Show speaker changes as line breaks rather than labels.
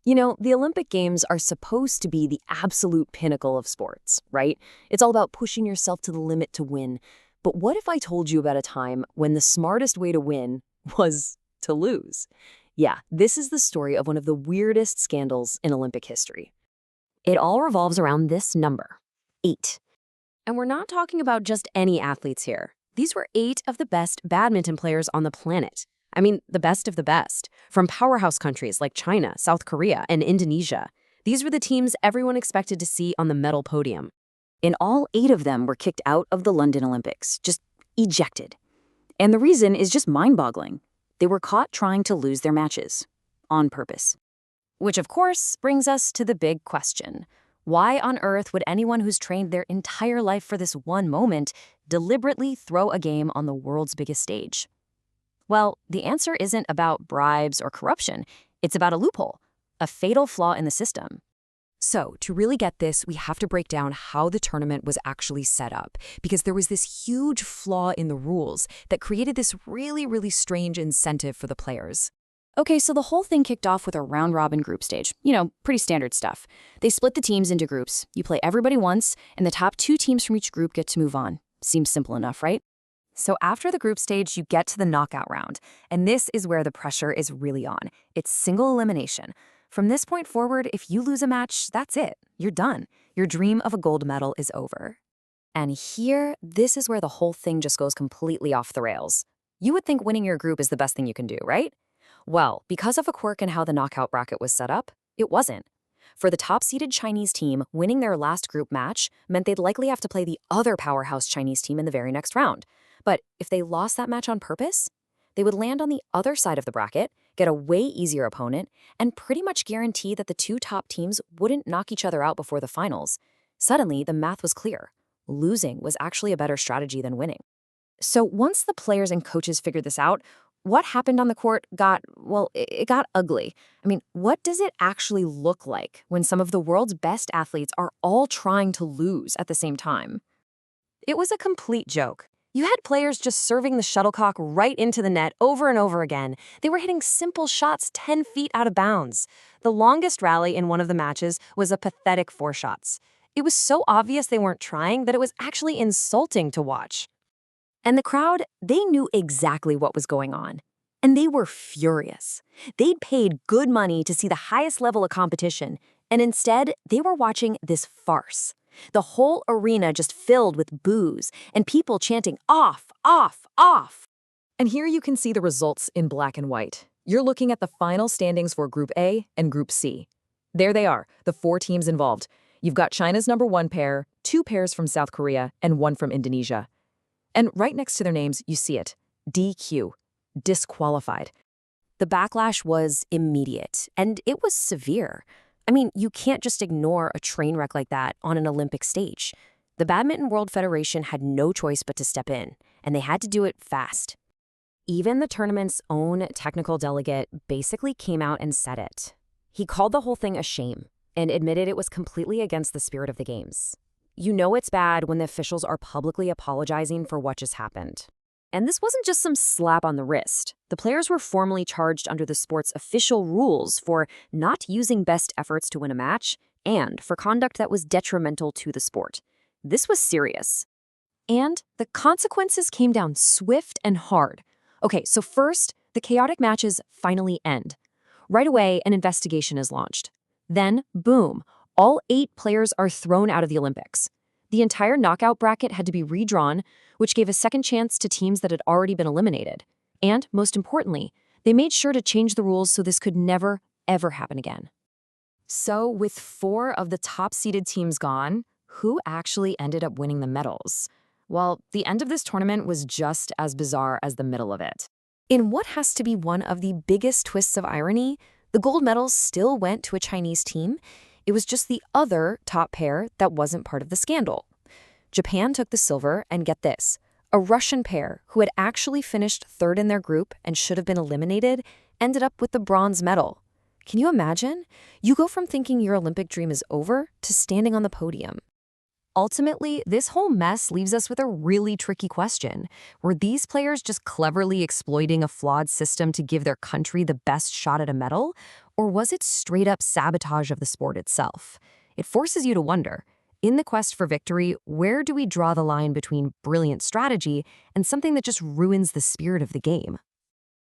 You know, the Olympic Games are supposed to be the absolute pinnacle of sports, right? It's all about pushing yourself to the limit to win. But what if I told you about a time when the smartest way to win was to lose? Yeah, this is the story of one of the weirdest scandals in Olympic history. It all revolves around this number, 8. And we're not talking about just any athletes here. These were 8 of the best badminton players on the planet. I mean, the best of the best, from powerhouse countries like China, South Korea, and Indonesia. These were the teams everyone expected to see on the medal podium. And all 8 of them were kicked out of the London Olympics, just ejected. And the reason is just mind-boggling. They were caught trying to lose their matches, on purpose. Which, of course, brings us to the big question. Why on earth would anyone who's trained their entire life for this one moment deliberately throw a game on the world's biggest stage? Well, the answer isn't about bribes or corruption. It's about a loophole, a fatal flaw in the system. So, to really get this, we have to break down how the tournament was actually set up, because there was this huge flaw in the rules that created this really strange incentive for the players. Okay, so the whole thing kicked off with a round-robin group stage. You know, pretty standard stuff. They split the teams into groups. You play everybody once, and the top 2 teams from each group get to move on. Seems simple enough, right? So after the group stage, you get to the knockout round, and this is where the pressure is really on. It's single elimination. From this point forward, if you lose a match, that's it. You're done. Your dream of a gold medal is over. And here, this is where the whole thing just goes completely off the rails. You would think winning your group is the best thing you can do, right? Well, because of a quirk in how the knockout bracket was set up, it wasn't. For the top-seeded Chinese team, winning their last group match meant they'd likely have to play the other powerhouse Chinese team in the very next round. But if they lost that match on purpose, they would land on the other side of the bracket, get a way easier opponent, and pretty much guarantee that the 2 top teams wouldn't knock each other out before the finals. Suddenly, the math was clear. Losing was actually a better strategy than winning. So once the players and coaches figured this out, what happened on the court it got ugly. I mean, what does it actually look like when some of the world's best athletes are all trying to lose at the same time? It was a complete joke. You had players just serving the shuttlecock right into the net over and over again. They were hitting simple shots 10 feet out of bounds. The longest rally in one of the matches was a pathetic 4 shots. It was so obvious they weren't trying that it was actually insulting to watch. And the crowd, they knew exactly what was going on. And they were furious. They'd paid good money to see the highest level of competition, and instead, they were watching this farce. The whole arena just filled with boos and people chanting, "Off, off, off." And here you can see the results in black and white. You're looking at the final standings for Group A and Group C. There they are, the 4 teams involved. You've got China's number 1 pair, 2 pairs from South Korea, and 1 from Indonesia. And right next to their names, you see it, DQ, disqualified. The backlash was immediate, and it was severe. I mean, you can't just ignore a train wreck like that on an Olympic stage. The Badminton World Federation had no choice but to step in, and they had to do it fast. Even the tournament's own technical delegate basically came out and said it. He called the whole thing a shame and admitted it was completely against the spirit of the games. You know it's bad when the officials are publicly apologizing for what just happened. And this wasn't just some slap on the wrist. The players were formally charged under the sport's official rules for not using best efforts to win a match and for conduct that was detrimental to the sport. This was serious. And the consequences came down swift and hard. Okay, so first, the chaotic matches finally end. Right away, an investigation is launched. Then, boom, all 8 players are thrown out of the Olympics. The entire knockout bracket had to be redrawn, which gave a second chance to teams that had already been eliminated. And, most importantly, they made sure to change the rules so this could never, ever happen again. So, with 4 of the top-seeded teams gone, who actually ended up winning the medals? Well, the end of this tournament was just as bizarre as the middle of it. In what has to be one of the biggest twists of irony, the gold medals still went to a Chinese team. It was just the other top pair that wasn't part of the scandal. Japan took the silver, and get this, a Russian pair who had actually finished 3rd in their group and should have been eliminated ended up with the bronze medal. Can you imagine? You go from thinking your Olympic dream is over to standing on the podium. Ultimately, this whole mess leaves us with a really tricky question. Were these players just cleverly exploiting a flawed system to give their country the best shot at a medal? Or was it straight up sabotage of the sport itself? It forces you to wonder, in the quest for victory, where do we draw the line between brilliant strategy and something that just ruins the spirit of the game?